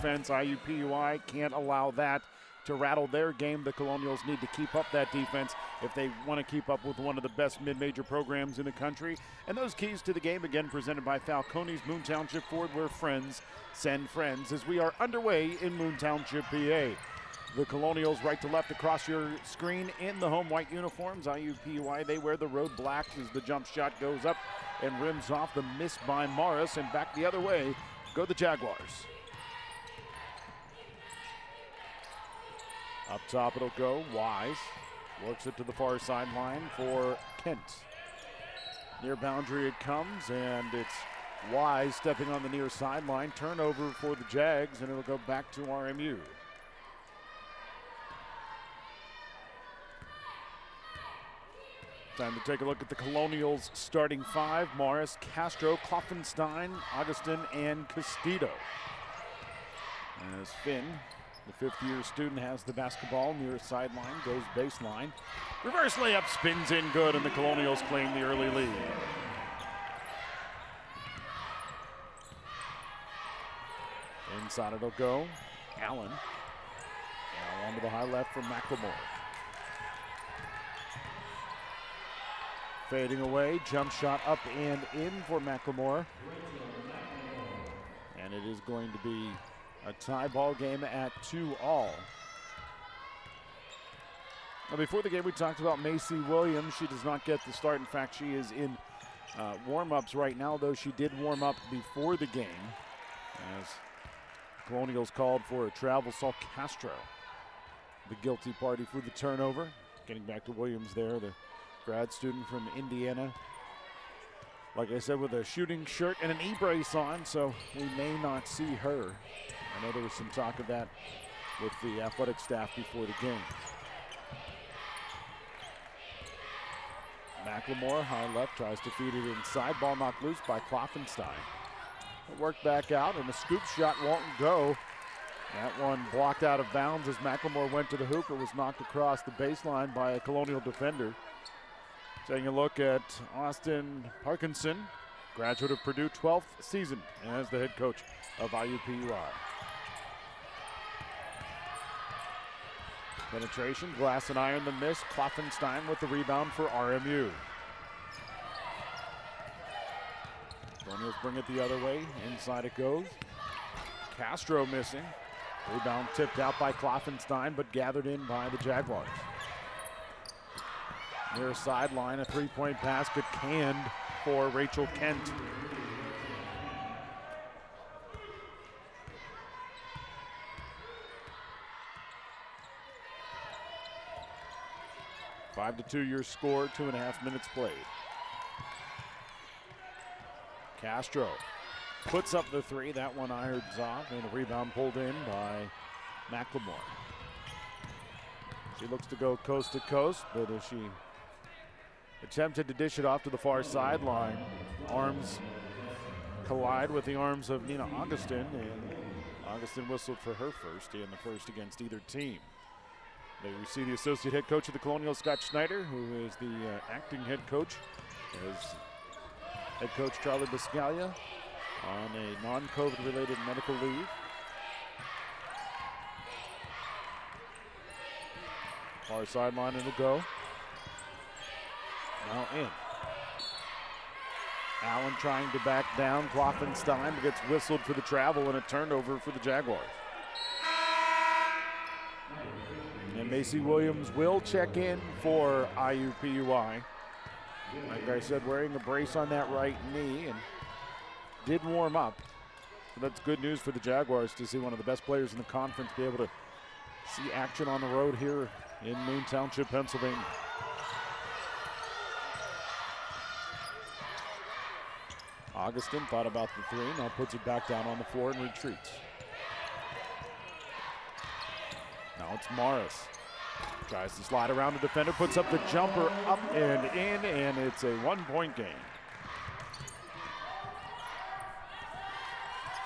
defense. IUPUI can't allow that to rattle their game. The Colonials need to keep up that defense if they want to keep up with one of the best mid-major programs in the country. And those keys to the game, again, presented by Falcone's Moon Township Ford, where friends send friends, as we are underway in Moon Township, PA. The Colonials right to left across your screen in the home white uniforms. IUPUI, they wear the road blacks as the jump shot goes up and rims off. The miss by Morris, and back the other way go the Jaguars. Up top it'll go. Wise works it to the far sideline for Kent. Near boundary it comes, and it's Wise stepping on the near sideline. Turnover for the Jags, and it'll go back to RMU. Time to take a look at the Colonials starting five. Morris, Castro, Kloffenstein, Augustin, and Castillo. As Finn, the fifth-year student, has the basketball near sideline, goes baseline. Reverse layup spins in good, and the Colonials claim the early lead. Inside it'll go. Allen. Now onto the high left from McLemore. Fading away, jump shot up and in for McLemore. And it is going to be a tie ball game at 2-all. Now before the game we talked about Macy Williams. She does not get the start. In fact, she is in warm-ups right now, though she did warm up before the game as Colonials called for a travel. Saw Castro, the guilty party for the turnover. Getting back to Williams there, the grad student from Indiana. Like I said, with a shooting shirt and an e-brace on, so we may not see her. I know there was some talk of that with the athletic staff before the game. McLemore, high left, tries to feed it inside. Ball knocked loose by Kloffenstein. It worked back out, and the scoop shot won't go. That one blocked out of bounds as McLemore went to the hoop. It was knocked across the baseline by a Colonial defender. Taking a look at Austin Parkinson, graduate of Purdue, 12th season as the head coach of IUPUI. Penetration, glass and iron, the miss. Kloffenstein with the rebound for RMU. Colonials bring it the other way. Inside it goes. Castro missing. Rebound tipped out by Kloffenstein, but gathered in by the Jaguars. Near sideline, a three-point basket canned for Rachel Kent. Five to 2 your score, 2.5 minutes played. Castro puts up the three. That one irons off, and a rebound pulled in by McLemore. She looks to go coast to coast, but as she attempted to dish it off to the far sideline, arms collide with the arms of Nina Augustin, and Augustin whistled for her first, and the first against either team. There you see the associate head coach of the Colonials, Scott Schneider, who is the acting head coach, as head coach Charlie Biscaglia on a non-COVID related medical leave. Far sideline it'll go. Now in. Allen trying to back down. Kloffenstein gets whistled for the travel, and a turnover for the Jaguars. And Macy Williams will check in for IUPUI. Like I said, wearing a brace on that right knee, and did warm up. So that's good news for the Jaguars to see one of the best players in the conference be able to see action on the road here in Moon Township, Pennsylvania. Augustin thought about the three, now puts it back down on the floor and retreats. Now it's Morris. Tries to slide around the defender, puts up the jumper, up and in, and it's a one-point game.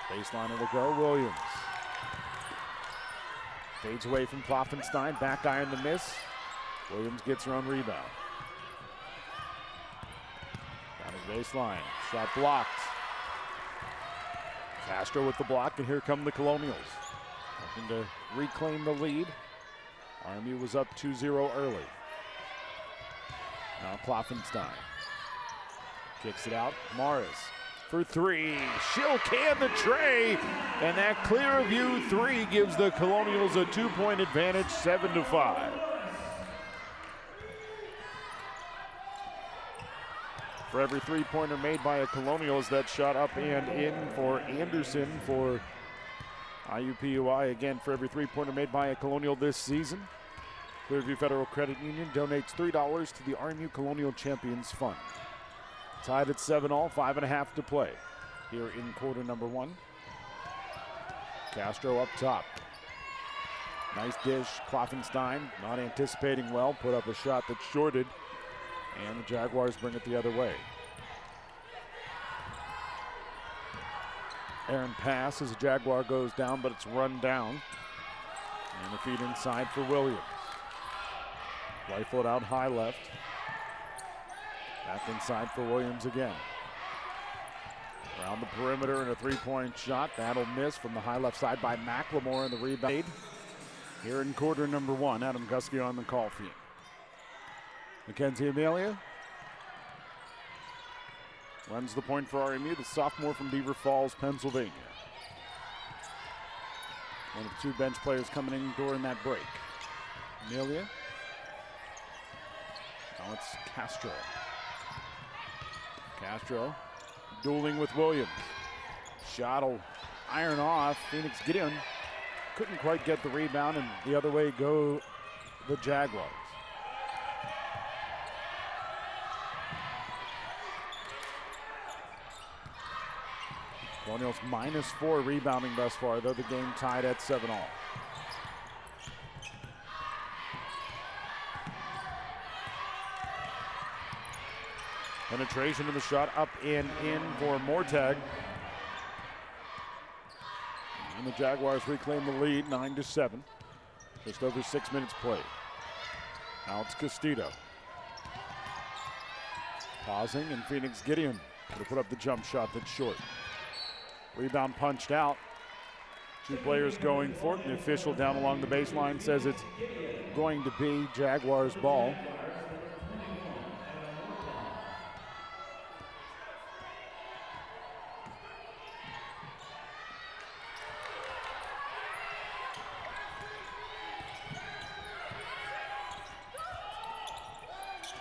Baseline it'll go, Williams. Fades away from Kloffenstein, back iron the miss. Williams gets her own rebound. Down his baseline, shot blocked. Castro with the block, and here come the Colonials. looking to reclaim the lead. RMU was up 2-0 early. Now Kloffenstein kicks it out. Morris for three. She'll can the tray, and that clear view three gives the Colonials a 2-point advantage, 7-5. For every three-pointer made by a Colonials, that shot up and in for Anderson for IUPUI. Again, for every three-pointer made by a Colonial this season, Clearview Federal Credit Union donates $3 to the RMU Colonial Champions Fund. Tied at 7-all, 5.5 to play here in quarter number one. Castro up top. Nice dish. Kloffenstein not anticipating well, put up a shot that shorted, and the Jaguars bring it the other way. Aaron pass as the Jaguar goes down, but it's run down. And the feed inside for Williams. Rifle it out high left. Back inside for Williams again. Around the perimeter and a three-point shot. That'll miss from the high left side by McLemore, and the rebound here in quarter number one. Adam Gusky on the call for you. Mackenzie Amelia runs the point for RMU, the sophomore from Beaver Falls, Pennsylvania. One of the two bench players coming in during that break. Amelia. Now it's Castro. Castro dueling with Williams. Shot will iron off. Phoenix Gideon couldn't quite get the rebound, and the other way go the Jaguars. Colonials -4 rebounding thus far, though the game tied at 7-all. Penetration of the shot up and in for Mortag. And the Jaguars reclaim the lead, 9-7. Just over 6 minutes played. Now it's Castillo. Pausing, and Phoenix Gideon to put up the jump shot that's short. Rebound punched out. Two players going for it. The official down along the baseline says it's going to be Jaguars ball.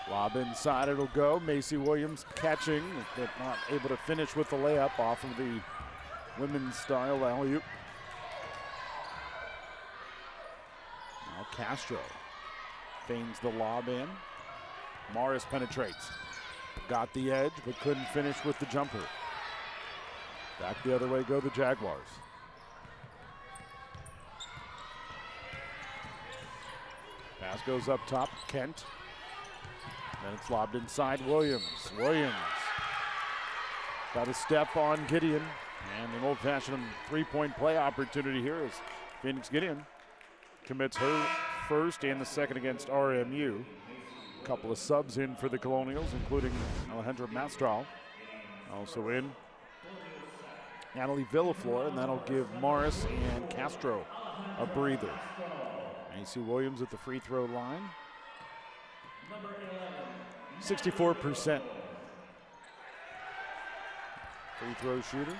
Lob inside, it'll go. Macy Williams catching, but not able to finish with the layup off of the women's style alley-oop. Now Castro feigns the lob in. Morris penetrates. Got the edge, but couldn't finish with the jumper. Back the other way go the Jaguars. Pass goes up top, Kent. Then it's lobbed inside Williams. Williams got a step on Gideon, and an old-fashioned three-point play opportunity here as Phoenix Gideon commits her first and the second against RMU. A couple of subs in for the Colonials, including Alejandra Mastral. Also in Natalie Villaflor, and that'll give Morris and Castro a breather. Macy Williams at the free throw line. 64% free throw shooter.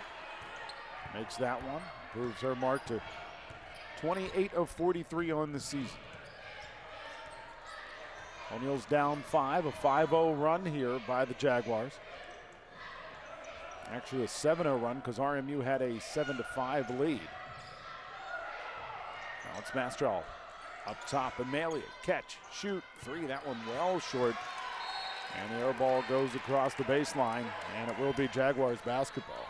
Makes that one. Moves her mark to 28 of 43 on the season. O'Neill's down 5, a 5-0 run here by the Jaguars. Actually a 7-0 run because RMU had a 7-5 lead. Now it's Mastral. Up top, Amelia, catch, shoot, three. That one well short. And the air ball goes across the baseline, and it will be Jaguars basketball.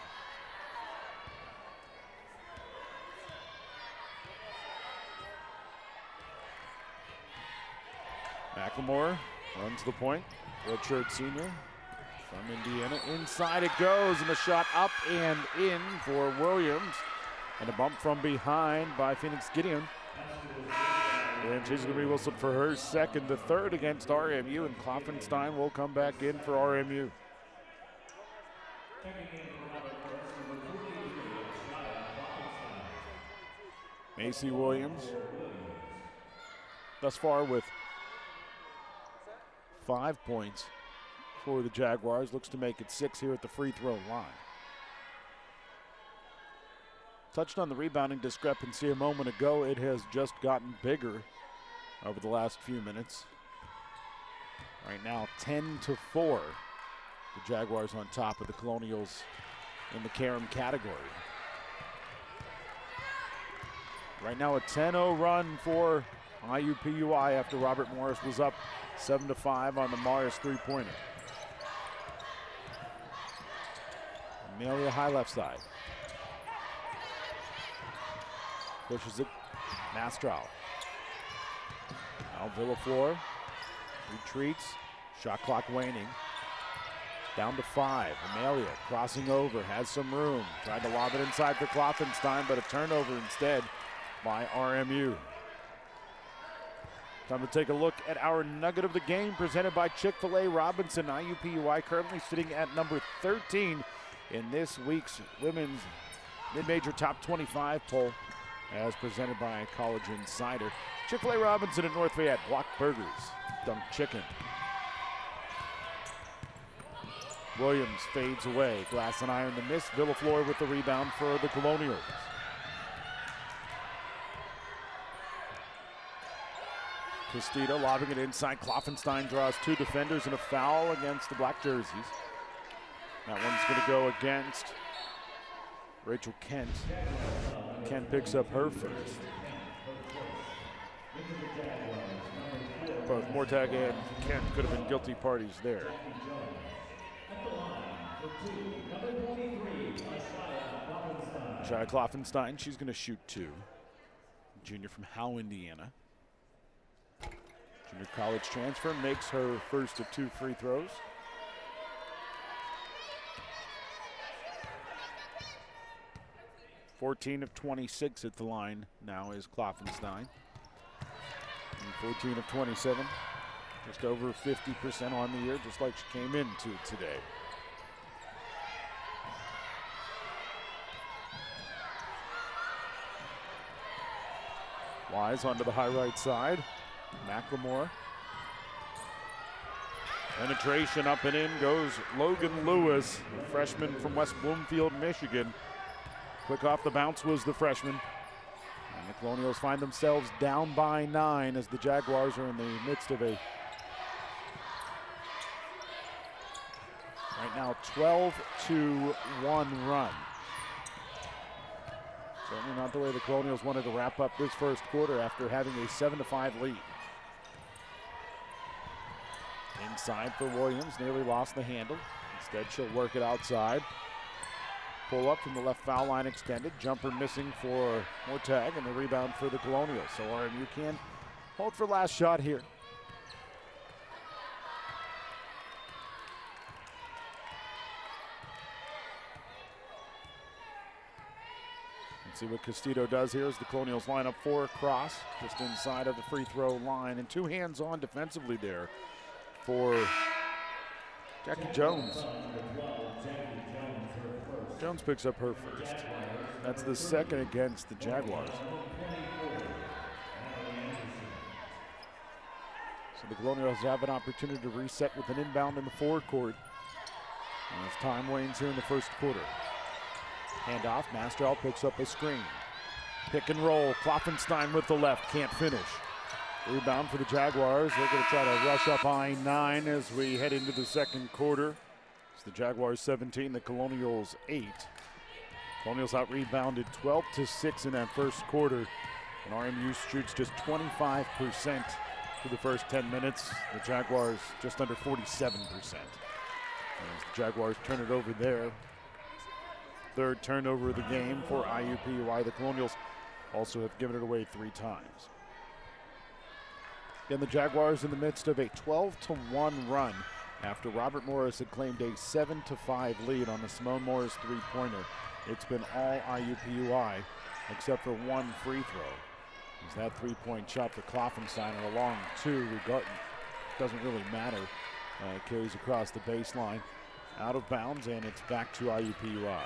McLemore runs the point. Redshirt senior from Indiana. Inside it goes, and the shot up and in for Williams. And a bump from behind by Phoenix Gideon. And she's going to be whistled for her second, the third against RMU, and Kloffenstein will come back in for RMU. Macy Williams thus far with 5 points for the Jaguars. Looks to make it 6 here at the free throw line. Touched on the rebounding discrepancy a moment ago. It has just gotten bigger over the last few minutes. Right now, 10-4. The Jaguars on top of the Colonials in the Karam category. Right now, a 10-0 run for IUPUI after Robert Morris was up 7-5 on the Morris three-pointer. Amelia high left side. Pushes it, Mastral. Now Villaflor retreats, shot clock waning. Down to 5, Amelia crossing over, has some room. Tried to lob it inside for Klopfenstein, but a turnover instead by RMU. Time to take a look at our nugget of the game presented by Chick-fil-A Robinson. IUPUI currently sitting at number 13 in this week's women's mid-major top 25 poll as presented by College Insider. Chick-fil-A Robinson at North Fayette, Block Burgers, Dunk Chicken. Williams fades away, glass and iron to miss. Villaflor with the rebound for the Colonials. Castita lobbing it inside. Klopfenstein draws 2 defenders and a foul against the black jerseys. That one's going to go against Rachel Kent. Kent picks up her first. Both Mortag and Kent could have been guilty parties there. Shia Klopfenstein, she's going to shoot 2. Junior from Howe, Indiana. Junior college transfer, makes her first of 2 free throws. (14 of 26 at the line now is Klopfenstein. And 14 of 27, just over 50% on the year, just like she came into today. Wise onto the high right side. McLemore. Penetration up and in goes Logan Lewis, a freshman from West Bloomfield, Michigan. Quick off the bounce was the freshman. And the Colonials find themselves down by 9 as the Jaguars are in the midst of a, right now, 12-1 run. Certainly not the way the Colonials wanted to wrap up this first quarter after having a 7-5 lead. Inside for Williams, nearly lost the handle. Instead, she'll work it outside. Pull up from the left foul line extended. Jumper missing for Mortag, and the rebound for the Colonials. So RMU can hold for last shot here. Let's see what Castillo does here as the Colonials line up 4 across, just inside of the free throw line, and 2 hands on defensively there for Jackie Jones. Jones picks up her first. That's the second against the Jaguars. So the Colonials have an opportunity to reset with an inbound in the forward court. And as time wanes here in the first quarter. Handoff, Mastral picks up a screen. Pick and roll, Klopfenstein with the left, can't finish. Rebound for the Jaguars. They're going to try to rush up I-9 as we head into the second quarter. It's the Jaguars 17, the Colonials 8. Colonials out rebounded 12-6 in that first quarter. And RMU shoots just 25% for the first 10 minutes. The Jaguars just under 47%. As the Jaguars turn it over there. Third turnover of the game for IUPUI. The Colonials also have given it away 3 times. Again, the Jaguars in the midst of a 12-1 run after Robert Morris had claimed a 7-5 lead on the Simone Morris three-pointer. It's been all IUPUI except for 1 free throw. As that 3-point shot for Klopfenstein and a long 2, doesn't really matter. It carries across the baseline, out of bounds, and it's back to IUPUI.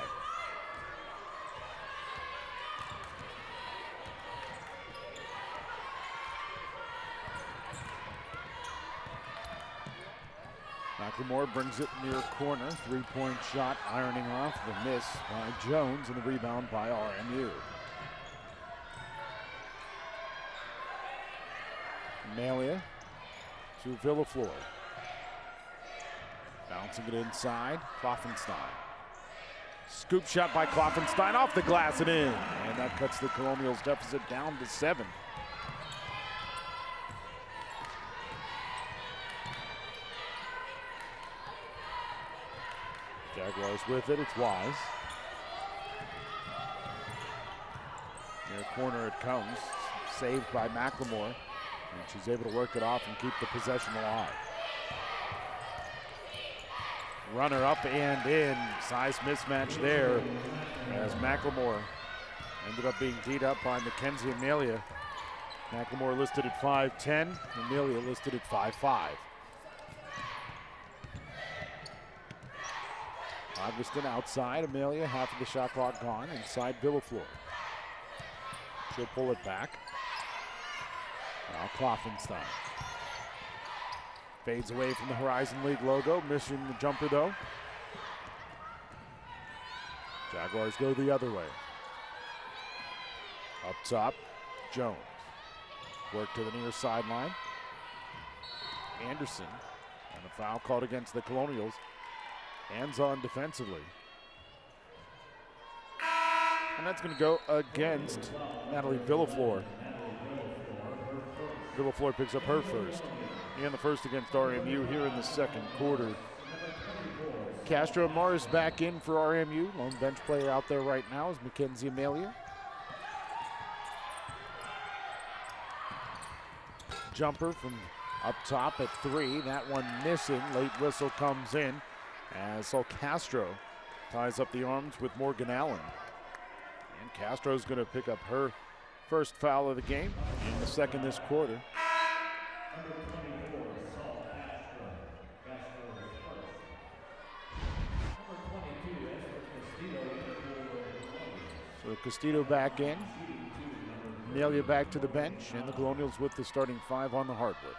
McLemore brings it near corner. Three-point shot, ironing off the miss by Jones, and the rebound by RMU. Amelia to Villaflor. Bouncing it inside, Kloffenstein. Scoop shot by Kloffenstein off the glass and in. And that cuts the Colonials' deficit down to 7. Jaguars with it, it's Wise. Near corner it comes, saved by McLemore, and she's able to work it off and keep the possession alive. Runner up and in, size mismatch there as McLemore ended up being beat up by Mackenzie Amelia. McLemore listed at 5'10", Amelia listed at 5'5". Augustin outside, Amelia, half of the shot clock gone, inside Villaflor. She'll pull it back. Now Kloffenstein. Fades away from the Horizon League logo, missing the jumper though. Jaguars go the other way. Up top, Jones. Work to the near sideline. Anderson, and a foul called against the Colonials. Hands on defensively. And that's going to go against Natalie Villaflor. Villaflor picks up her first. And the first against RMU here in the second quarter. Castro Morris back in for RMU. Lone bench player out there right now is Mackenzie Amelia. Jumper from up top at 3. That one missing. Late whistle comes in as Sol Castro ties up the arms with Morgan Allen. And Castro's going to pick up her first foul of the game and the second this quarter. So Castillo back in. Amelia back to the bench, and the Colonials with the starting 5 on the hardwood.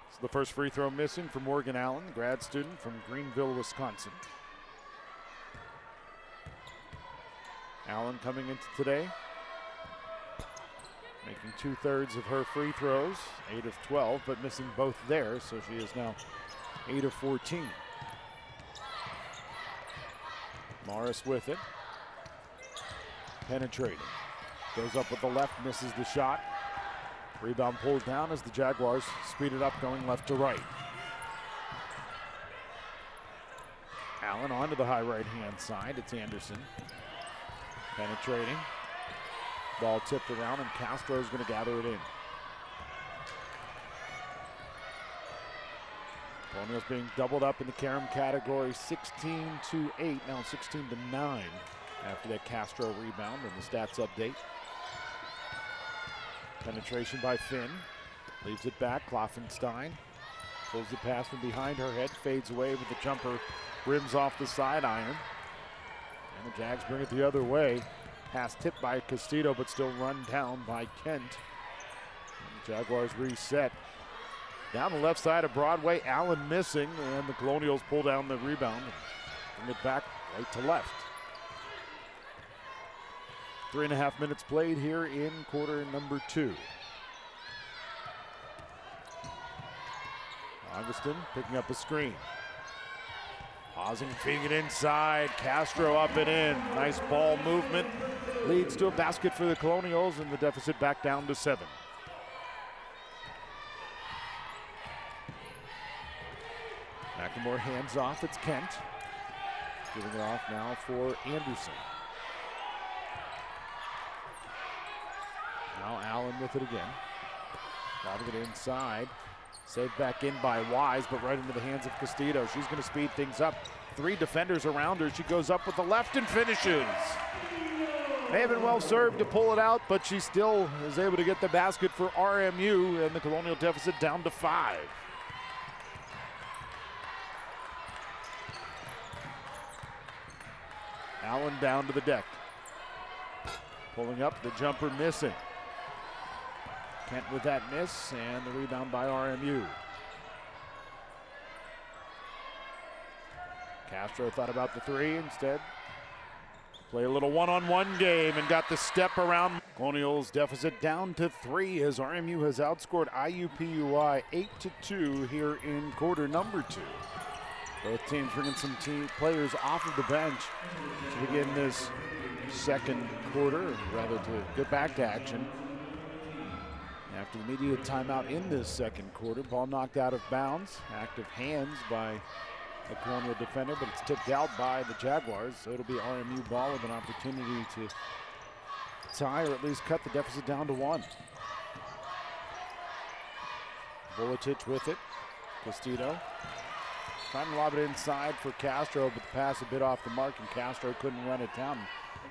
It's the first free throw missing for Morgan Allen, grad student from Greenville, Wisconsin. Allen coming into today, making 2/3 of her free throws, 8 of 12, but missing both there, so she is now 8 of 14. Morris with it. Penetrating. Goes up with the left, misses the shot. Rebound pulled down as the Jaguars speed it up, going left to right. Allen onto the high right-hand side. It's Anderson. Penetrating. Ball tipped around, and Castro is going to gather it in. Colonials being doubled up in the Karam category, 16-8, now 16-9 after that Castro rebound and the stats update. Penetration by Finn, leaves it back, Kloffenstein pulls the pass from behind her head, fades away with the jumper, rims off the side iron. And the Jags bring it the other way. Pass tipped by Castillo, but still run down by Kent. And the Jaguars reset. Down the left side of Broadway, Allen missing, and the Colonials pull down the rebound and bring it back right to left. 3.5 minutes played here in quarter number 2. Augustin picking up a screen. Pausing, feeding it inside. Castro up and in. Nice ball movement. Leads to a basket for the Colonials, and the deficit back down to 7. McLemore hands off. It's Kent. Giving it off now for Anderson. Now Allen with it again. Lobbing it inside. Saved back in by Wise, but right into the hands of Castillo. She's going to speed things up. 3 defenders around her. She goes up with the left and finishes. May have been well served to pull it out, but she still is able to get the basket for RMU, and the Colonial deficit down to 5. Allen down to the deck. Pulling up, the jumper missing. Kent with that miss, and the rebound by RMU. Castro thought about the three instead. Play a little one-on-one game and got the step around. Colonials deficit down to 3 as RMU has outscored IUPUI 8-2 here in quarter number 2. Both teams bringing some players off of the bench to begin this second quarter, or rather to get back to action. After the immediate timeout in this second quarter, ball knocked out of bounds. Active hands by the Colonial defender, but it's tipped out by the Jaguars, so it'll be RMU ball with an opportunity to tie or at least cut the deficit down to 1. Vuletic with it. Castillo trying to lob it inside for Castro, but the pass a bit off the mark, and Castro couldn't run it down.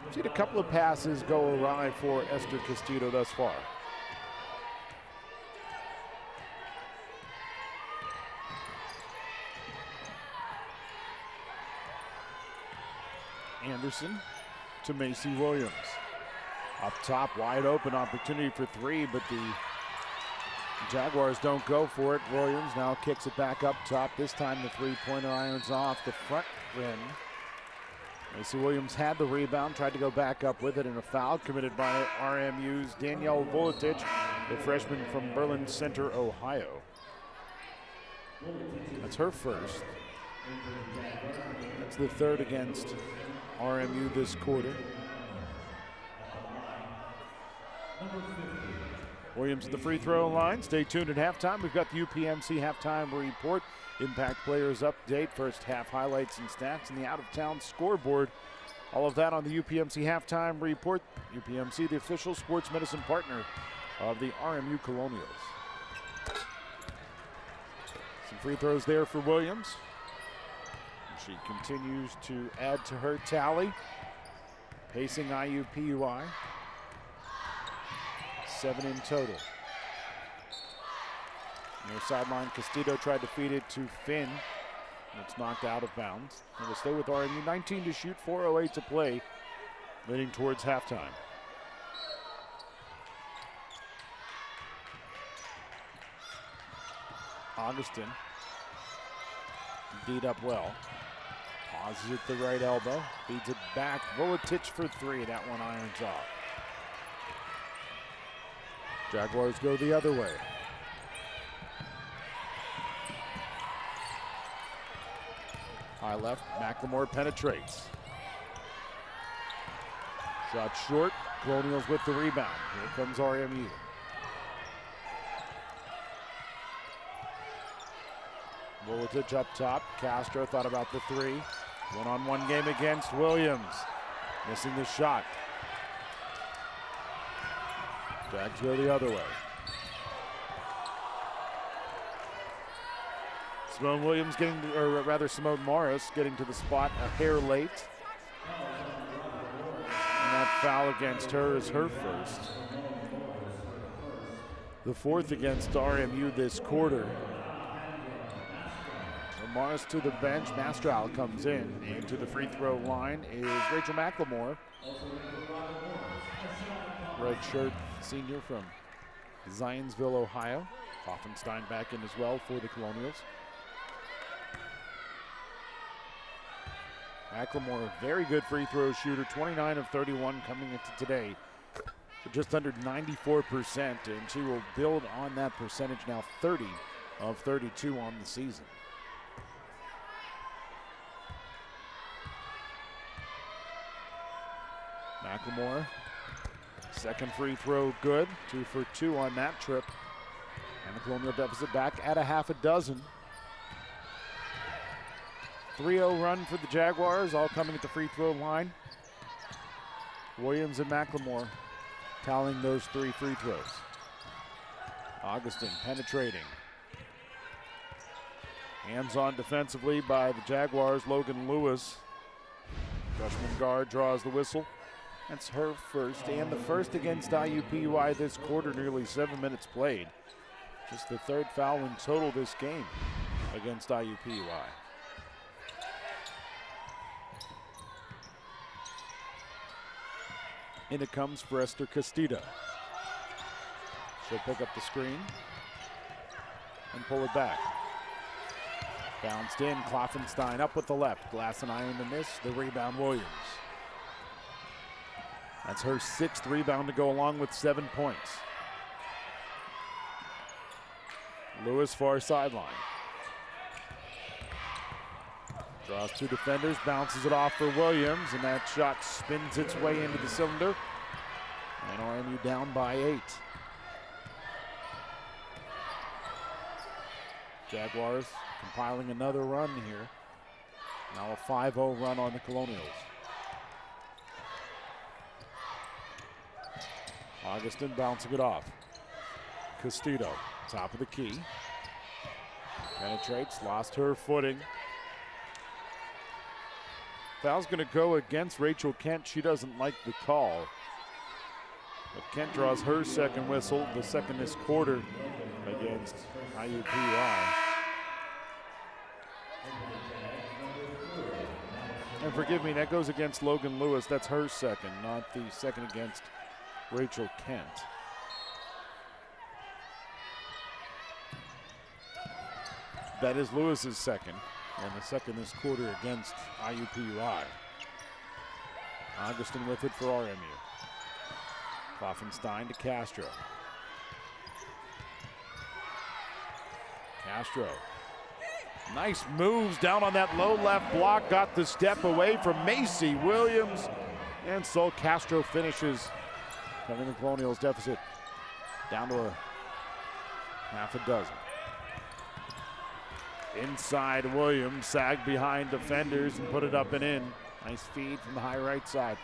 We've seen a couple of passes go awry for Esther Castillo thus far. Anderson to Macy Williams. Up top, wide open opportunity for 3, but the Jaguars don't go for it. Williams now kicks it back up top. This time the three-pointer irons off the front rim. Macy Williams had the rebound, tried to go back up with it, and a foul committed by RMU's Danielle Vuletic, the freshman from Berlin Center, Ohio. That's her first. That's the third against RMU this quarter. Williams at the free throw line. Stay tuned at halftime. We've got the UPMC halftime report, impact players update, first half highlights and stats, and the out-of-town scoreboard. All of that on the UPMC halftime report. UPMC, the official sports medicine partner of the RMU Colonials. Some free throws there for Williams. She continues to add to her tally, pacing IUPUI. 7 in total. Near sideline, Castillo tried to feed it to Finn. It's knocked out of bounds. And will stay with RMU. 19 to shoot, 4:08 to play, leading towards halftime. Augustin D'd up well. Pauses at the right elbow, feeds it back. Vuletic for 3. That one irons off. Jaguars go the other way. High left, McLemore penetrates. Shot short, Colonials with the rebound. Here comes RMU. Vuletic up top, Castro thought about the 3. One-on-one game against Williams. Missing the shot. Jags go the other way. Simone Williams getting, or rather Simone Morris getting to the spot a hair late. And that foul against her is her first. The 4th against RMU this quarter. So Morris to the bench, Mastral comes in, and to the free throw line is Rachel McLemore. Red shirt senior from Zionsville, Ohio. Hoffenstein back in as well for the Colonials. McLemore, a very good free throw shooter, 29 of 31 coming into today. So just under 94%, and she will build on that percentage now, 30 of 32 on the season. McLemore, second free throw good, 2 for 2 on that trip. And the Colonial deficit back at a half a dozen. 3-0 run for the Jaguars, all coming at the free throw line. Williams and McLemore tallying those 3 free throws. Augustin penetrating. Hands on defensively by the Jaguars, Logan Lewis. Freshman guard draws the whistle. That's her first, and the first against IUPUI this quarter, nearly 7 minutes played. Just the 3rd foul in total this game against IUPUI. In it comes for Esther Castillo. She'll pick up the screen and pull it back. Bounced in, Kloffenstein up with the left. Glass and iron to miss, the rebound Williams. That's her 6th rebound to go along with 7 points. Lewis far sideline. Draws 2 defenders, bounces it off for Williams, and that shot spins its way into the cylinder. And RMU down by 8. Jaguars compiling another run here. Now a 5-0 run on the Colonials. Augustin bouncing it off. Castillo, top of the key. Penetrates, lost her footing. Foul's going to go against Rachel Kent. She doesn't like the call. But Kent draws her second whistle, the second this quarter against IUPUI. And forgive me, that goes against Logan Lewis. That's her second, not the second against Rachel Kent. That is Lewis's second, and the second this quarter against IUPUI. Augustin with it for RMU. Kloffenstein to Castro. Castro. Nice moves down on that low left block. Got the step away from Macy Williams. And so Castro finishes, cutting the Colonials deficit down to a half a dozen. Inside Williams, sagged behind defenders and put it up and in. Nice feed from the high right side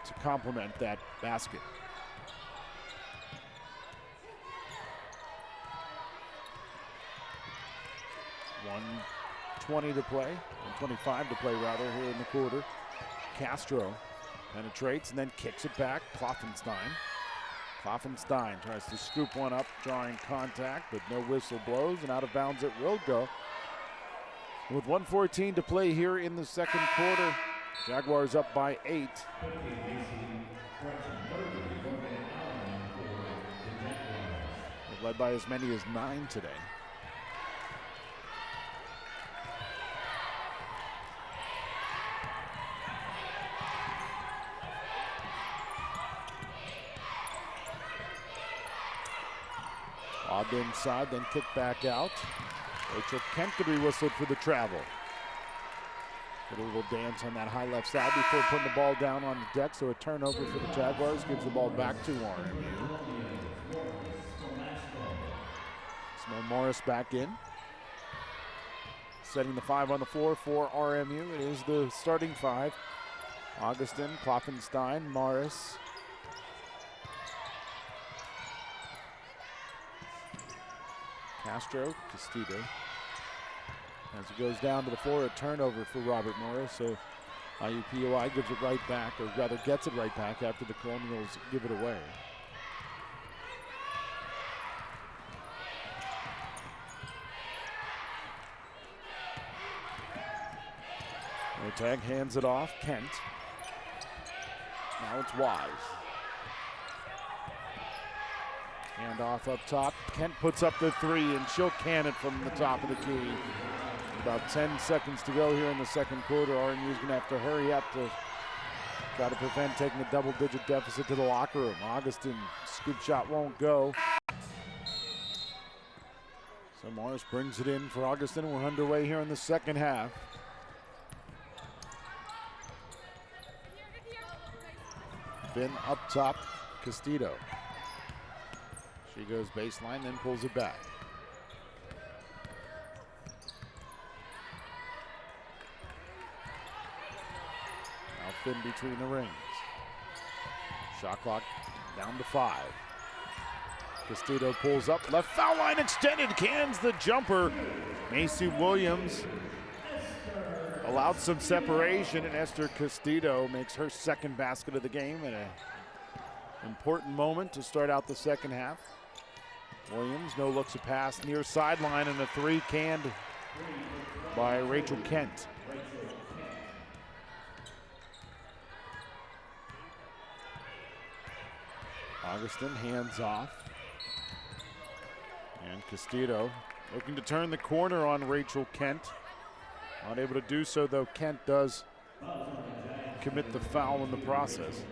to complement that basket. .120 to play, 1:25 to play rather here in the quarter. Castro penetrates and then kicks it back. Kloffenstein. Kloffenstein tries to scoop one up, drawing contact, but no whistle blows, and out of bounds it will go. With 1:14 to play here in the second quarter, Jaguars up by 8. They've led by as many as 9 today. Lobbed inside, then kicked back out. Rachel Kent could be whistled for the travel. Did a little dance on that high left side before putting the ball down on the deck, so a turnover for the Jaguars gives the ball back to RMU. Smell Morris back in. Setting the 5 on the floor for RMU. It is the starting 5. Augustin, Kloffenstein, Morris. Castro, Castillo. As it goes down to the floor, a turnover for Robert Morris. So IUPUI gives it right back, or rather gets it right back after the Colonials give it away. Tag hands it off, Kent. Now it's Wise. Hand off up top. Kent puts up the 3, and she'll can it from the top of the key. About 10 seconds to go here in the second quarter. RMU is going to have to hurry up to try to prevent taking a double-digit deficit to the locker room. Augustin, scoop shot won't go. So Morris brings it in for Augustin. We're underway here in the second half. Finn up top, Castillo. She goes baseline, then pulls it back. Now Finn between the rings. Shot clock down to 5. Castillo pulls up, left foul line extended, cans the jumper. Macy Williams allowed some separation, and Esther Castillo makes her second basket of the game at an important moment to start out the second half. Williams, no looks a pass near sideline, and a 3 canned by Rachel Kent. Augustin hands off. And Castillo Looking to turn the corner on Rachel Kent. Not able to do so, though. Kent does commit the foul in the process.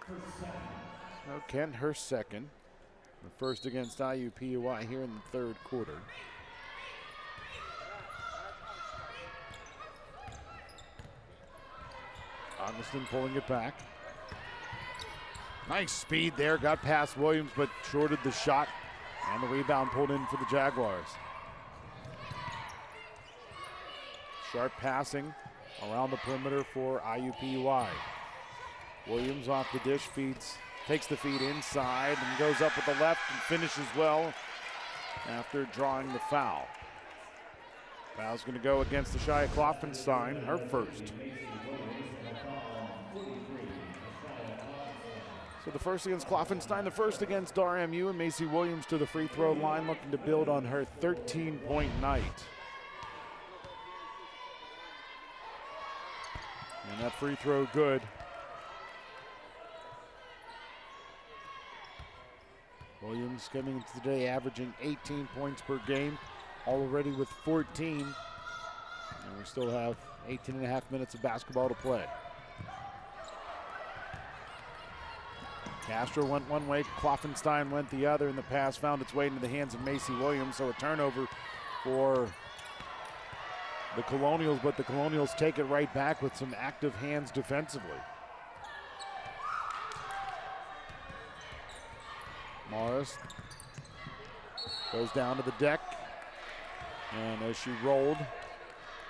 So Kent, her second. The first against IUPUI here in the third quarter. Augustin pulling it back. Nice speed there, got past Williams, but shorted the shot. And the rebound pulled in for the Jaguars. Sharp passing around the perimeter for IUPUI. Williams off the dish, takes the feed inside and goes up with the left and finishes well after drawing the foul. Foul's going to go against the Shia Kloffenstein, her first. So the first against Kloffenstein, the first against RMU, and Macy Williams to the free throw line, looking to build on her 13-point night. And that free throw good. Williams coming into today averaging 18 points per game, already with 14. And we still have 18 and a half minutes of basketball to play. Castro went one way, Kloffenstein went the other, and the pass found its way into the hands of Macy Williams, so a turnover for the Colonials, but the Colonials take it right back with some active hands defensively. Morris goes down to the deck, and as she rolled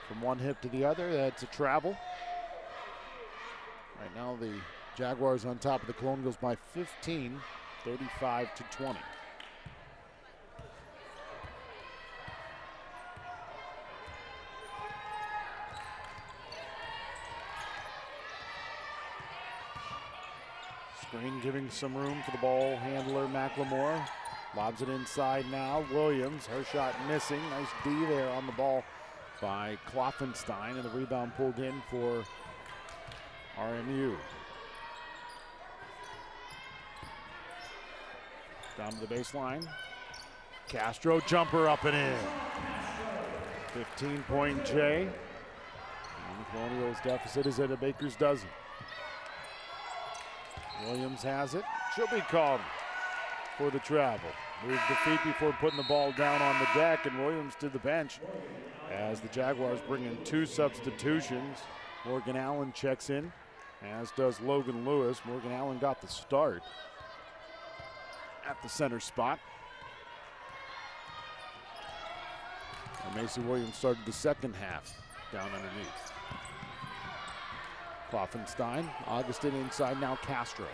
from one hip to the other, that's a travel. Right now the Jaguars on top of the Colonials by 15, 35-20. Screen giving some room for the ball handler, McLemore. Lobs it inside now. Williams, her shot missing. Nice D there on the ball by Kloffenstein, and the rebound pulled in for RMU. Down to the baseline. Castro, jumper up and in. 15-point J. And the Colonials' deficit is at a baker's dozen. Williams has it. She'll be called for the travel. Moves the feet before putting the ball down on the deck, and Williams to the bench as the Jaguars bring in two substitutions. Morgan Allen checks in, as does Logan Lewis. Morgan Allen got the start at the center spot. And Macy Williams started the second half down underneath. Kloffenstein, Augustin inside now, Castro.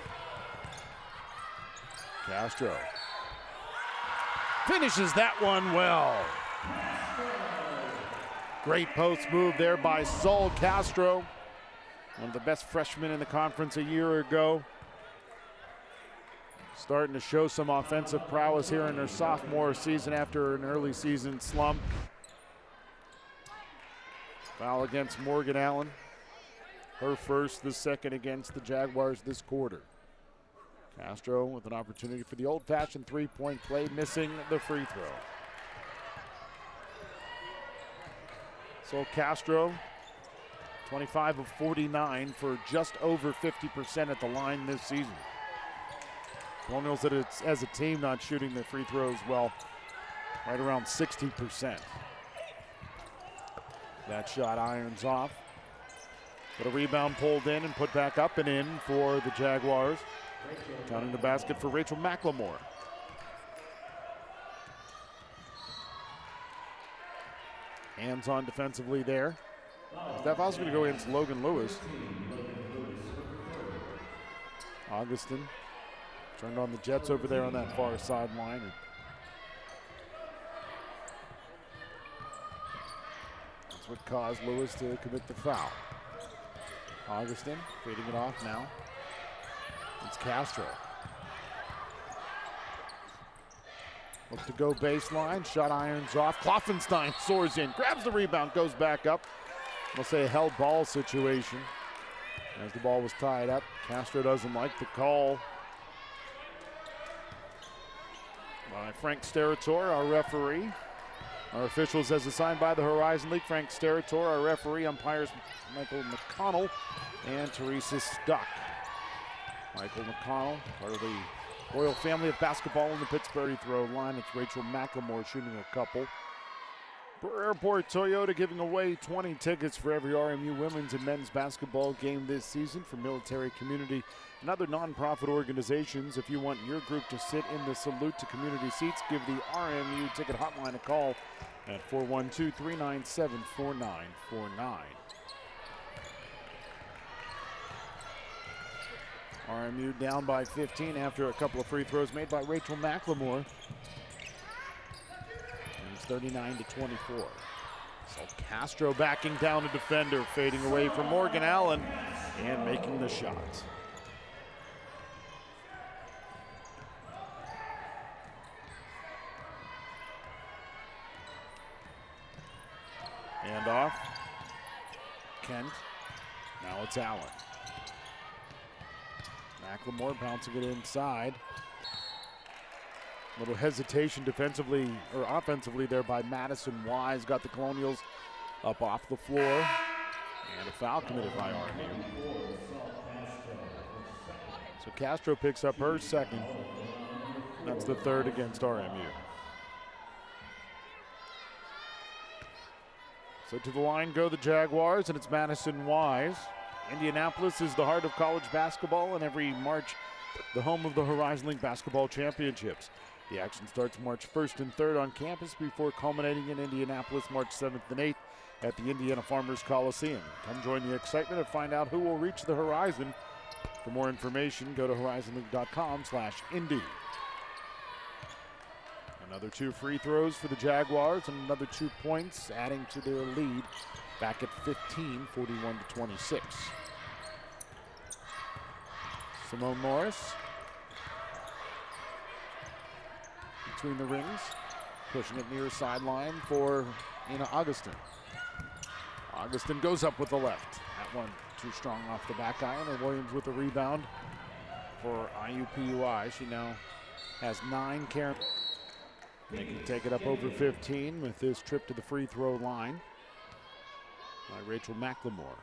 Castro finishes that one well. Great post move there by Sol Castro, one of the best freshmen in the conference a year ago. Starting to show some offensive prowess here in her sophomore season after an early season slump. Foul against Morgan Allen. Her first, the second against the Jaguars this quarter. Castro with an opportunity for the old-fashioned three-point play, missing the free throw. So Castro, 25 of 49 for just over 50% at the line this season. Colonials as a team not shooting their free throws well, right around 60%. That shot irons off. But a rebound pulled in and put back up and in for the Jaguars. Counting the basket for Rachel McLemore. Hands on defensively there. That foul's going to go against Logan Lewis. Augustin turned on the Jets over there on that far sideline. That's what caused Lewis to commit the foul. Augustin feeding it off now. It's Castro. Look to go baseline, shot irons off. Kloffenstein soars in, grabs the rebound, goes back up. We'll say a held ball situation as the ball was tied up. Castro doesn't like the call by Frank Sterator, our referee. Our officials as assigned by the Horizon League. Frank Sterator, our referee. Umpires Michael McConnell and Teresa Stuck. Michael McConnell, part of the royal family of basketball in the Pittsburgh throw line. It's Rachel McLemore shooting a couple. Burr Airport Toyota giving away 20 tickets for every RMU women's and men's basketball game this season for military, community, and other nonprofit organizations. If you want your group to sit in the Salute to Community seats, give the RMU ticket hotline a call at 412-397-4949. RMU down by 15 after a couple of free throws made by Rachel McLemore. It's 39-24. So Castro backing down a defender, fading away from Morgan Allen and making the shot. Hand off. Kent. Now it's Allen. McLemore bouncing it inside. Little hesitation defensively or offensively there by Madison Wise. Got the Colonials up off the floor. And a foul committed by RMU. So Castro picks up her second. That's the third against RMU. So to the line go the Jaguars, and it's Madison Wise. Indianapolis is the heart of college basketball, and every March, the home of the Horizon League Basketball Championships. The action starts March 1st and 3rd on campus before culminating in Indianapolis March 7th and 8th at the Indiana Farmers Coliseum. Come join the excitement and find out who will reach the horizon. For more information, go to horizonleague.com/Indy. Another 2 free throws for the Jaguars and another 2 points, adding to their lead back at 15, 41-26. Simone Morris between the rings, pushing it near sideline for Ina Augustin. Augustin goes up with the left. That one too strong off the back iron, and Williams with the rebound for IUPUI. She now has 9 carries. They can take it up over 15 with this trip to the free throw line by Rachel McLemore.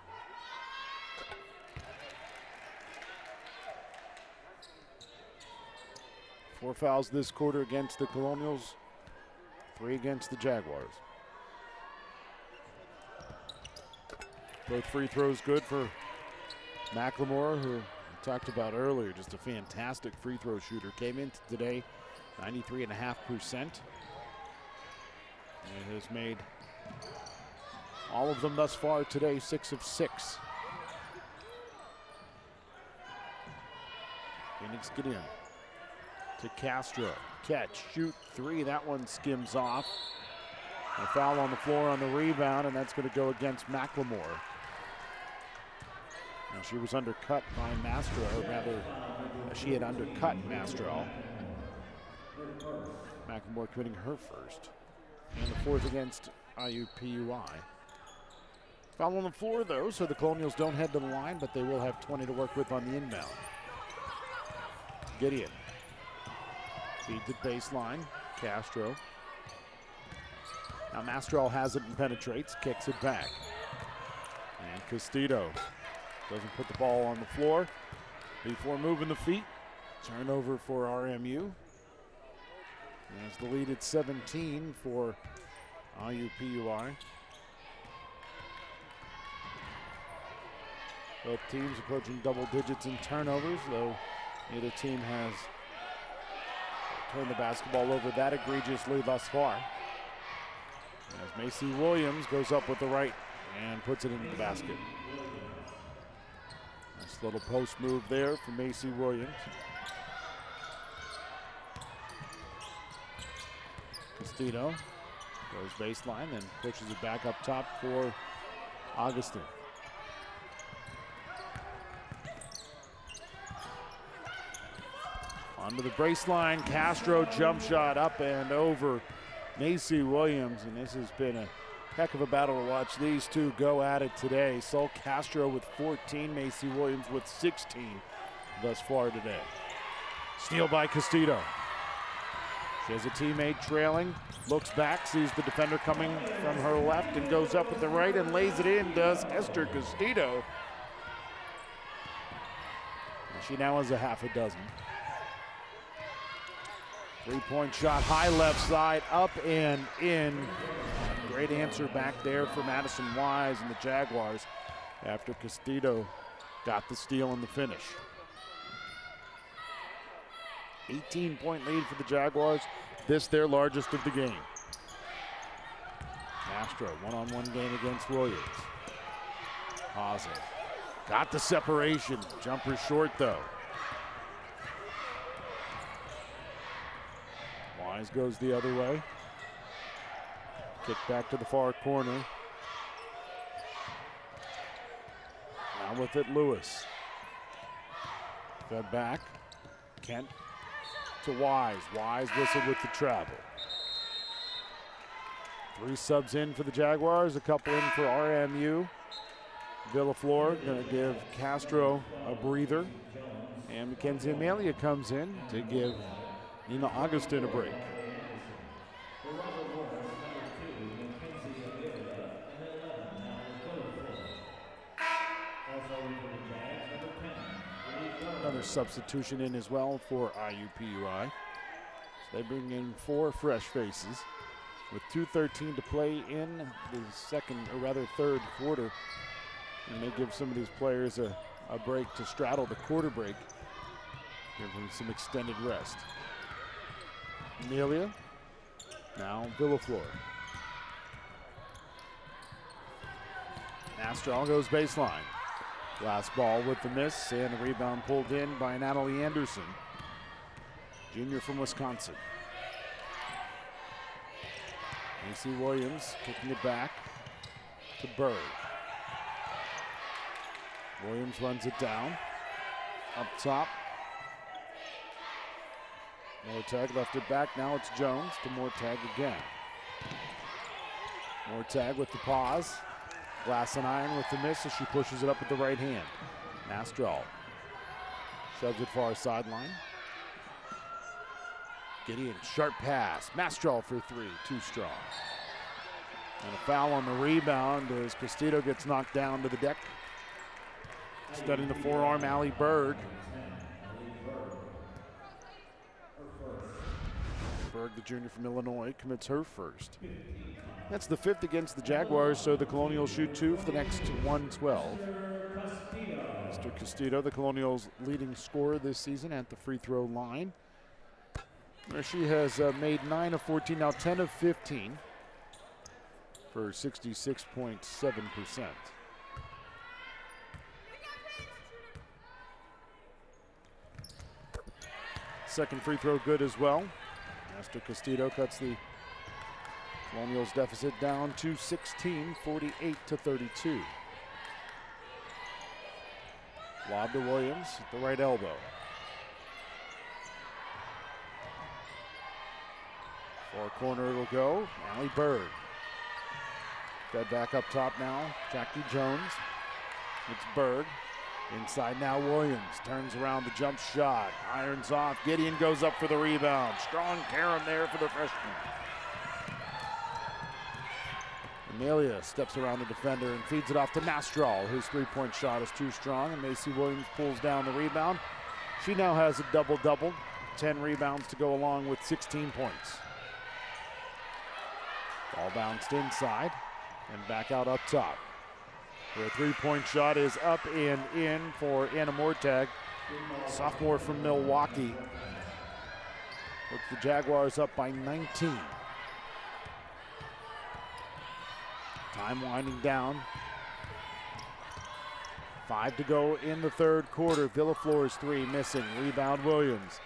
Four fouls this quarter against the Colonials, 3 against the Jaguars. Both free throws good for McLemore, who we talked about earlier, just a fantastic free throw shooter. Came in today 93.5%. And has made all of them thus far today 6 of 6. Phoenix Gideon to Castro. Catch, shoot 3. That one skims off. A foul on the floor on the rebound, and that's going to go against McLemore. Now she was undercut by Mastro, or rather, she had undercut Mastro. McLemore committing her first. And the 4th against IUPUI. Foul on the floor, though, so the Colonials don't head to the line, but they will have 20 to work with on the inbound. Gideon. Feed to baseline. Castro. Now Mastro has it and penetrates, kicks it back. And Castillo doesn't put the ball on the floor before moving the feet. Turnover for RMU. As the lead at 17 for IUPUI. Both teams approaching double digits in turnovers, though neither team has turned the basketball over that egregiously thus far. As Macy Williams goes up with the right and puts it into the basket. Nice little post move there for Macy Williams. Castillo goes baseline and pushes it back up top for Augustin. Onto the baseline, Castro jump shot up and over Macy Williams, and this has been a heck of a battle to watch these two go at it today. Sol Castro with 14, Macy Williams with 16 thus far today. Steal by Castillo. She has a teammate trailing, looks back, sees the defender coming from her left and goes up with the right and lays it in, does Esther Castillo. And she now has a half a dozen. Three-point shot, high left side, up and in. Great answer back there for Madison Wise and the Jaguars after Castillo got the steal and the finish. 18-point lead for the Jaguars. This their largest of the game. Castro, one-on-one game against Williams. Hazen got the separation. Jumper short though. Wise goes the other way. Kick back to the far corner. Now with it, Lewis. Fed back. Kent to Wise. Wise whistled with the travel. 3 subs in for the Jaguars, a couple in for RMU. Villaflor going to give Castro a breather. And Mackenzie Amelia comes in to give Nina Augustin a break. Another substitution in as well for IUPUI. So they bring in 4 fresh faces with 2:13 to play in the third quarter. And they give some of these players a break to straddle the quarter break. Give them some extended rest. Amelia, now Villaflor. Astral goes baseline. Last ball with the miss and a rebound pulled in by Natalie Anderson, junior from Wisconsin. Macy Williams kicking it back to Berg. Williams runs it down. Up top. Mortag left it back. Now it's Jones to Mortag again. Mortag with the pause. Glass and iron with the miss as she pushes it up with the right hand. Mastral shoves it far sideline. Gideon, sharp pass. Mastral for 3, too strong. And a foul on the rebound as Castillo gets knocked down to the deck. Studying the forearm, Allie Berg. Berg, the junior from Illinois, commits her first. That's the 5th against the Jaguars, so the Colonials shoot 2 for the next 112. Mr. Castillo, the Colonials' leading scorer this season at the free throw line, where she has made 9 of 14, now 10 of 15 for 66.7%. Second free throw good as well. Mr. Castillo cuts the Colonials deficit down to 16, 48-32. Lob to Williams at the right elbow. Far corner it'll go. Allie Berg. Fed back up top now. Jackie Jones. It's Berg. Inside now Williams. Turns around the jump shot. Irons off. Gideon goes up for the rebound. Strong carom there for the freshman. Amelia steps around the defender and feeds it off to Mastral, whose 3-point shot is too strong, and Macy Williams pulls down the rebound. She now has a double-double, 10 rebounds to go along with 16 points. Ball bounced inside and back out up top. Her 3-point shot is up and in for Anna Mortag, sophomore from Milwaukee. Puts the Jaguars up by 19. Time winding down. 5 to go in the third quarter. Villaflor's 3 missing. Rebound Williams.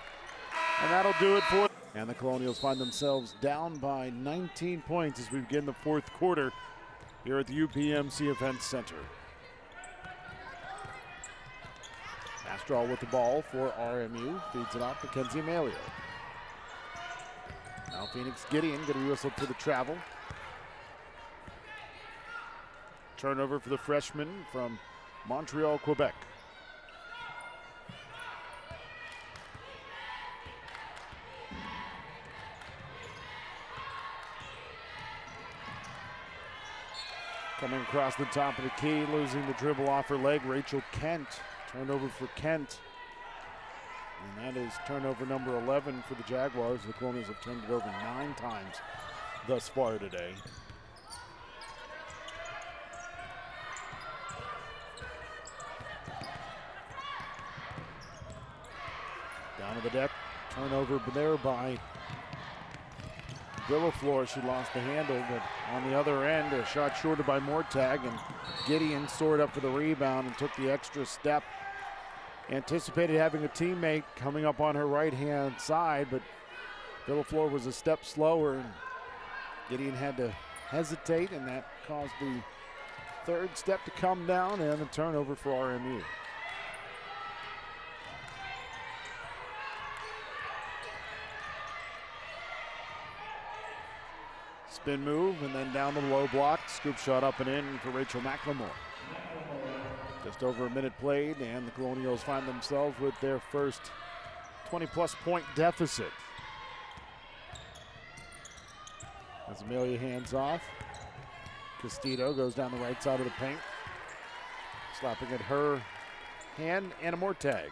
And that'll do it for. And the Colonials find themselves down by 19 points as we begin the fourth quarter here at the UPMC Event Center. Astral with the ball for RMU. Feeds it off to Kenzie Amelia. Now Phoenix Gideon going to be whistled for the travel. Turnover for the freshman from Montreal, Quebec. Coming across the top of the key, losing the dribble off her leg, Rachel Kent. Turnover for Kent. And that is turnover number 11 for the Jaguars. The Colonials have turned it over 9 times thus far today. Down to the deck, turnover there by Villaflor. She lost the handle, but on the other end, a shot shorted by Mortag, and Gideon soared up for the rebound and took the extra step. Anticipated having a teammate coming up on her right-hand side, but Villaflor was a step slower, and Gideon had to hesitate, and that caused the third step to come down, and a turnover for RMU. Spin move, and then down the low block. Scoop shot up and in for Rachel McLemore. Just over a minute played, and the Colonials find themselves with their first 20-plus point deficit. As Amelia hands off, Castillo goes down the right side of the paint, slapping at her hand, and a more tag.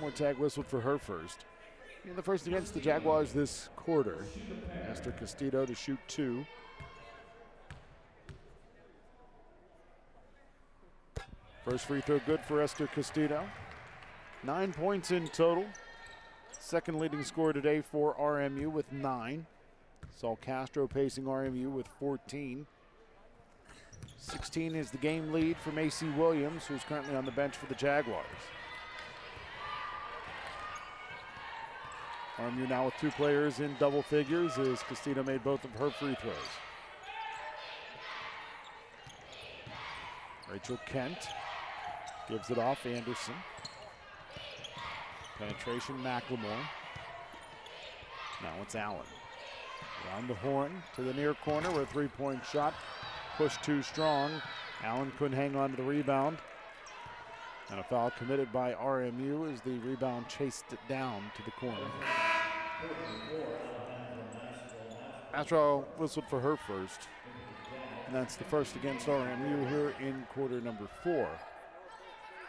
More tag whistled for her first. In the first against the Jaguars this quarter. Esther Castillo to shoot 2. First free throw good for Esther Castillo. 9 points in total. Second leading scorer today for RMU with 9. Saul Castro pacing RMU with 14. 16 is the game lead for Macy Williams, who's currently on the bench for the Jaguars. RMU now with 2 players in double figures as Castillo made both of her free throws. Rachel Kent gives it off Anderson. Penetration McLemore. Now it's Allen. Around the horn to the near corner with a 3-point shot. Pushed too strong. Allen couldn't hang on to the rebound. And a foul committed by RMU as the rebound chased it down to the corner. Astro whistled for her first. And that's the first against RMU here in quarter number 4.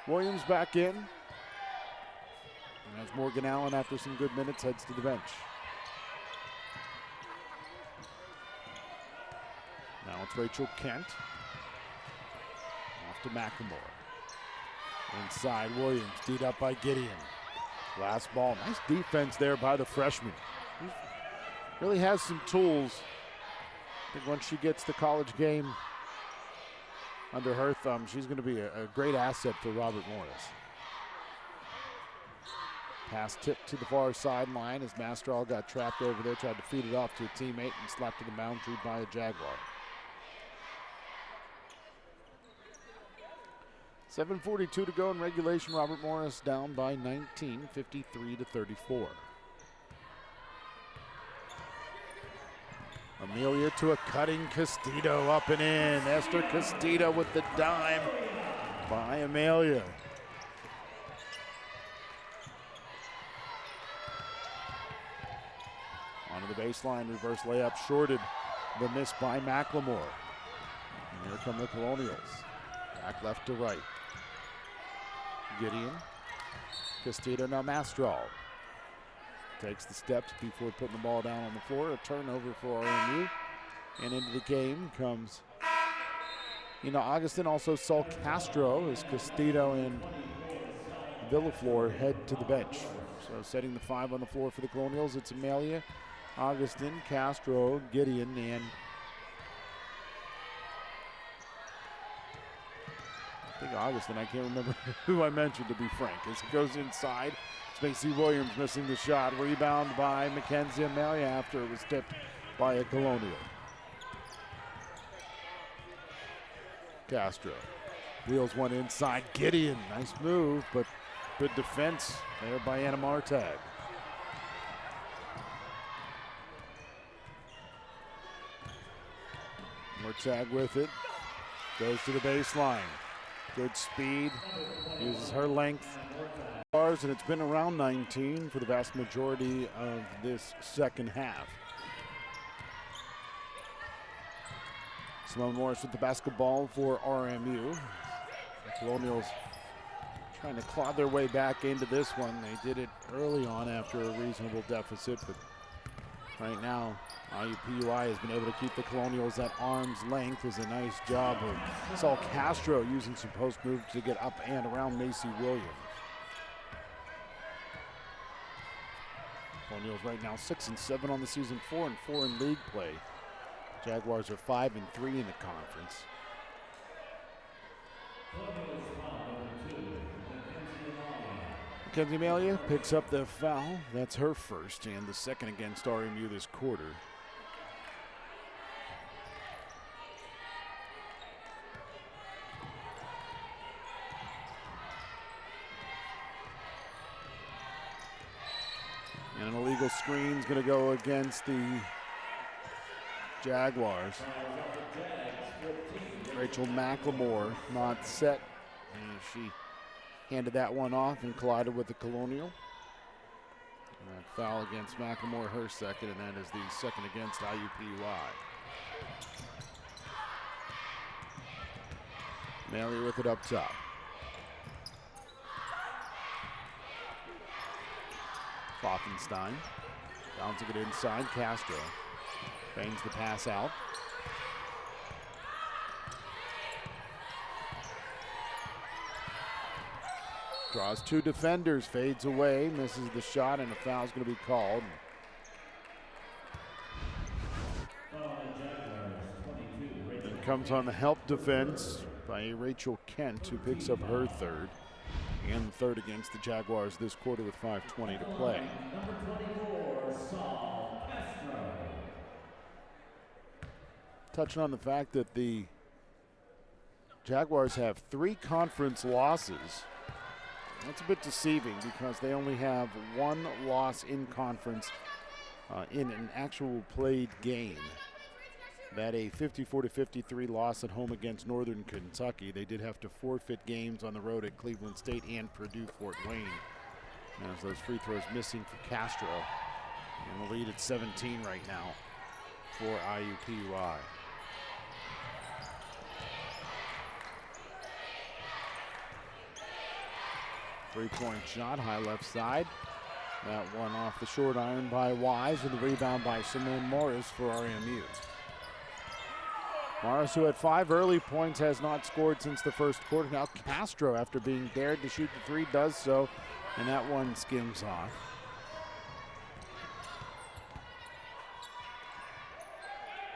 Williams back in. And as Morgan Allen, after some good minutes, heads to the bench. Now it's Rachel Kent. Off to McLemore. Inside, Williams, teed up by Gideon. Last ball, nice defense there by the freshman. He really has some tools. I think once she gets the college game under her thumb, she's going to be a great asset for Robert Morris. Pass tipped to the far sideline as Mastrall got trapped over there, tried to feed it off to a teammate and slapped to the boundary by a Jaguar. 7:42 to go in regulation. Robert Morris down by 19, 53-34. Amelia to a cutting Castillo, up and in. Esther Castillo with the dime by Amelia. Onto the baseline, reverse layup shorted. The miss by McLemore. And here come the Colonials. Back left to right. Gideon. Castillo, now Mastrall. Takes the steps before putting the ball down on the floor. A turnover for RMU. And into the game comes Augustin, also Saul Castro, as Castillo and Villaflor head to the bench. So setting the 5 on the floor for the Colonials, it's Amelia, Augustin, Castro, Gideon, and I think Augustin, I can't remember who I mentioned, to be frank. As it goes inside, it's Macy Williams missing the shot. Rebound by Mackenzie Amelia after it was tipped by a Colonial. Castro wheels one inside. Gideon, nice move, but good defense there by Anna Martag. Martag with it, goes to the baseline. Good speed, uses her length. And it's been around 19 for the vast majority of this second half. Simone Morris with the basketball for RMU. The Colonials trying to claw their way back into this one. They did it early on after a reasonable deficit, but right now IUPUI has been able to keep the Colonials at arm's length. Is a nice job of Saul Castro using some post move to get up and around Macy Williams. Colonials right now 6-7 on the season, 4-4 in league play. Jaguars are 5-3 in the conference. Mackenzie Malia picks up the foul. That's her first and the second against RMU this quarter. And an illegal screen is going to go against the Jaguars. Rachel McLemore not set, and she handed that one off and collided with the Colonial. And that foul against McLemore, her second, and that is the second against IUPUI. Malia with it up top. Kloffenstein bouncing it inside. Castro bangs the pass out. Draws two defenders, fades away, misses the shot, and a foul's going to be called. And comes on the help defense by Rachel Kent, who picks up her third. And the third against the Jaguars this quarter with 5:20 to play. Number 24, Saul Castro. Touching on the fact that the Jaguars have 3 conference losses. That's a bit deceiving because they only have 1 loss in conference in an actual played game. That a 54-53 loss at home against Northern Kentucky. They did have to forfeit games on the road at Cleveland State and Purdue-Fort Wayne. As those free throws missing for Castro. And the lead at 17 right now for IUPUI. Three-point shot, high left side. That one off the short iron by Wise, and the rebound by Simone Morris for RMU. Morris, who had 5 early points, has not scored since the first quarter. Now Castro, after being dared to shoot the 3, does so, and that one skims off.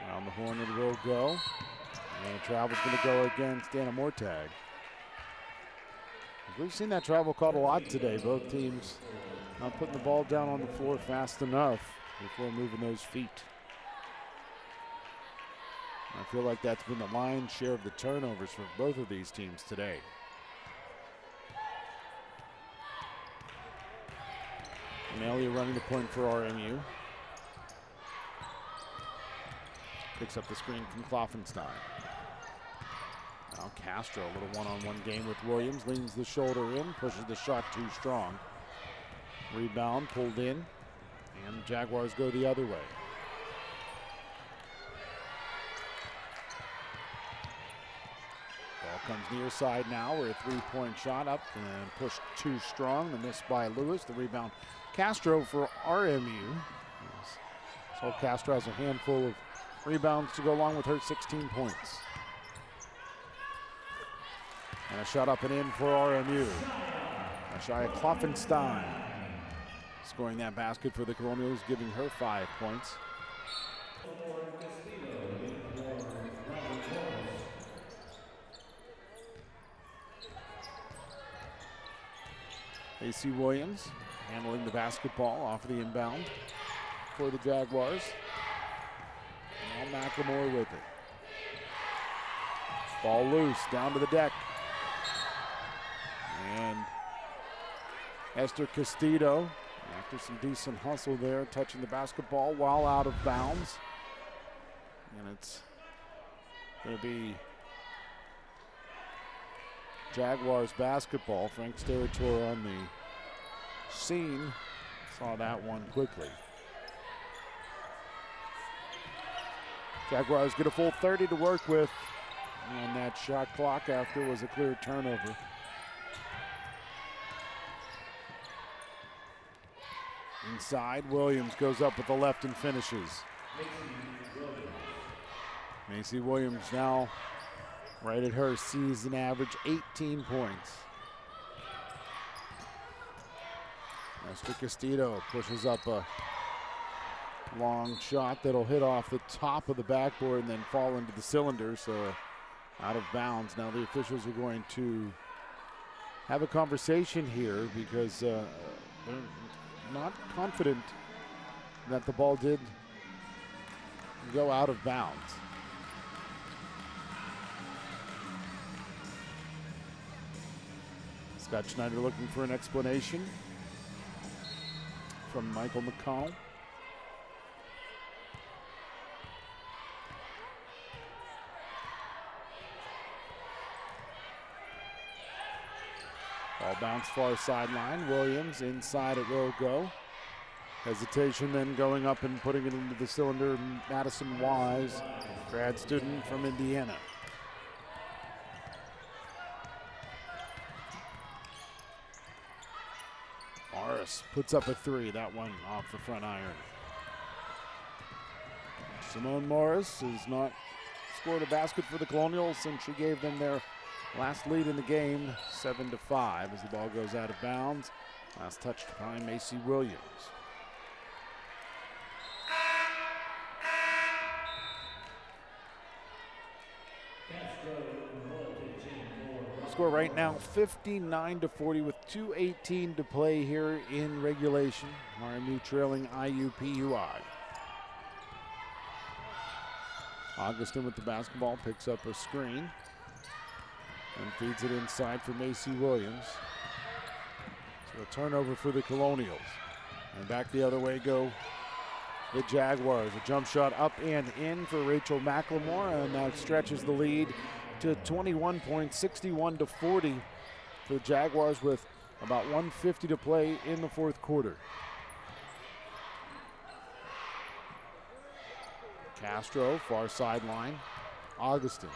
Around the horn it will go, and the travel's going to go against Anna Mortag. We've seen that travel called a lot today. Both teams not putting the ball down on the floor fast enough before moving those feet. I feel like that's been the lion's share of the turnovers for both of these teams today. Malia running the point for RMU. Picks up the screen from Kloffenstein. Now Castro, a little one-on-one game with Williams, leans the shoulder in, pushes the shot too strong. Rebound pulled in, and the Jaguars go the other way. Ball comes near side now, where a 3-point shot up and pushed too strong. The miss by Lewis, the rebound Castro for RMU. So Castro has a handful of rebounds to go along with her 16 points. And a shot up and in for RMU. Ashaya Kloffenstein scoring that basket for the Colonials, giving her 5 points. AC Williams handling the basketball off the inbound for the Jaguars. Now McLemore with it. Ball loose, down to the deck. And Esther Castillo, after some decent hustle there, touching the basketball while out of bounds. And it's going to be Jaguars basketball. Frank Steratore on the scene. Saw that one quickly. Jaguars get a full 30 to work with. And that shot clock after was a clear turnover. Inside, Williams goes up with the left and finishes. Macy Williams now right at her season average, 18 points. Esther Castillo pushes up a long shot that'll hit off the top of the backboard and then fall into the cylinder, so out of bounds. Now the officials are going to have a conversation here because they're not confident that the ball did go out of bounds. Scott Schneider looking for an explanation from Michael McConnell. Ball bounce far sideline. Williams inside it will go. Hesitation then going up and putting it into the cylinder. Madison Wise, grad student from Indiana. Morris puts up a three. That one off the front iron. Simone Morris has not scored a basket for the Colonials since she gave them their last lead in the game, 7-5, as the ball goes out of bounds. Last touched by Macy Williams. Score right now 59-40 with 2:18 to play here in regulation. RMU trailing IUPUI. Augustin with the basketball picks up a screen and feeds it inside for Macy Williams. So a turnover for the Colonials. And back the other way go the Jaguars. A jump shot up and in for Rachel McLemore, and that stretches the lead to 21 points, 61-40 for the Jaguars with about 1:50 to play in the fourth quarter. Castro, far sideline. Augustin.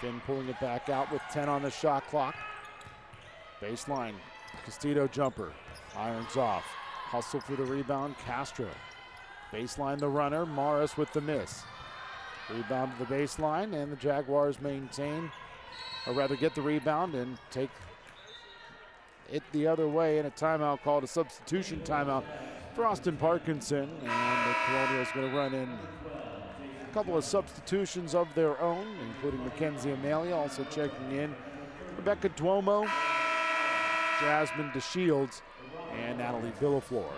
Finn pulling it back out with 10 on the shot clock. Baseline, Castillo jumper, irons off. Hustle for the rebound, Castro. Baseline the runner, Morris with the miss. Rebound to the baseline, and the Jaguars maintain, or rather get the rebound and take it the other way, and a timeout called, a substitution timeout for Austin Parkinson, and the Colonials going to run in a couple of substitutions of their own, including Mackenzie Amalia, also checking in Rebecca Duomo, Jasmine DeShields, and Natalie Villaflor.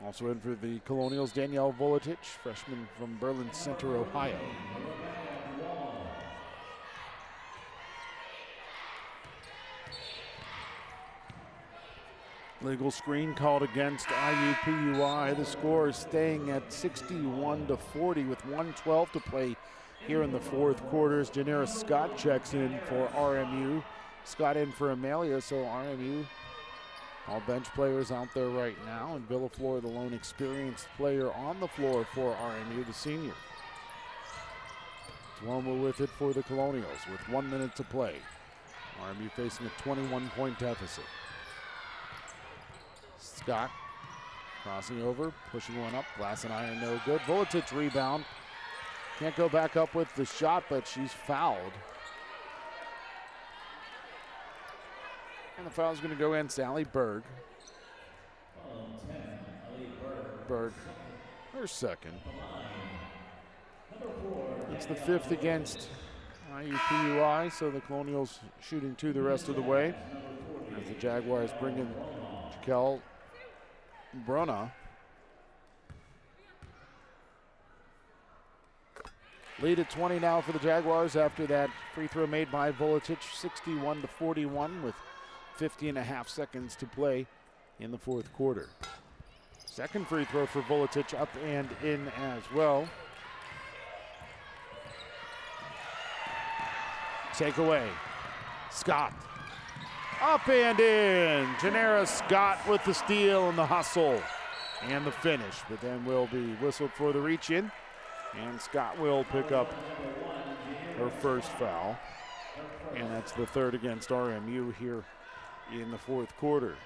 Also in for the Colonials, Danielle Voletich, freshman from Berlin Center, Ohio. Legal screen called against IUPUI. The score is staying at 61-40 with 1:12 to play here in the fourth quarter. Janera Scott checks in for RMU. Scott in for Amalia, so RMU, all bench players out there right now, and Villaflor, the lone experienced player on the floor for RMU, the senior. Duomo with it for the Colonials with 1 minute to play. RMU facing a 21-point deficit. Scott crossing over, pushing one up, glass and iron, no good. Voletich rebound. Can't go back up with the shot, but she's fouled. And the foul is going to go in, Sally Berg. Berg, her second. It's the fifth against IUPUI, so the Colonials shooting two the rest of the way. As the Jaguars bring in Jaquel Bruna. Lead at 20 now for the Jaguars after that free throw made by Voletich, 61-41 with 50.5 seconds to play in the fourth quarter. Second free throw for Voletich, up and in as well. Take away. Scott. Up and in. Janera Scott with the steal and the hustle and the finish, but then will be whistled for the reach in, and Scott will pick up her first foul, and that's the third against RMU here in the fourth quarter.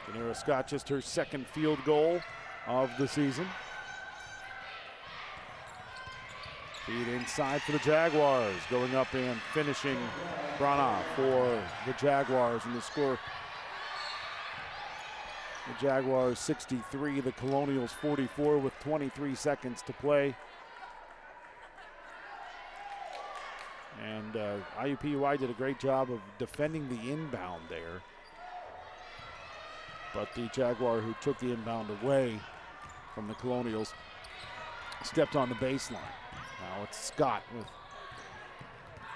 Janera Scott, just her second field goal of the season. Feed inside for the Jaguars, going up and finishing Brana for the Jaguars, and the score, the Jaguars 63, the Colonials 44 with 23 seconds to play. And IUPUI did a great job of defending the inbound there. But the Jaguar who took the inbound away from the Colonials stepped on the baseline. Now it's Scott with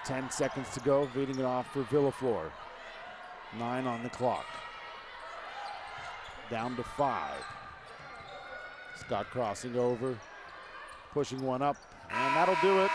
10 seconds to go, feeding it off for Villaflor. 9 on the clock. Down to 5. Scott crossing over, pushing one up, and that'll do it.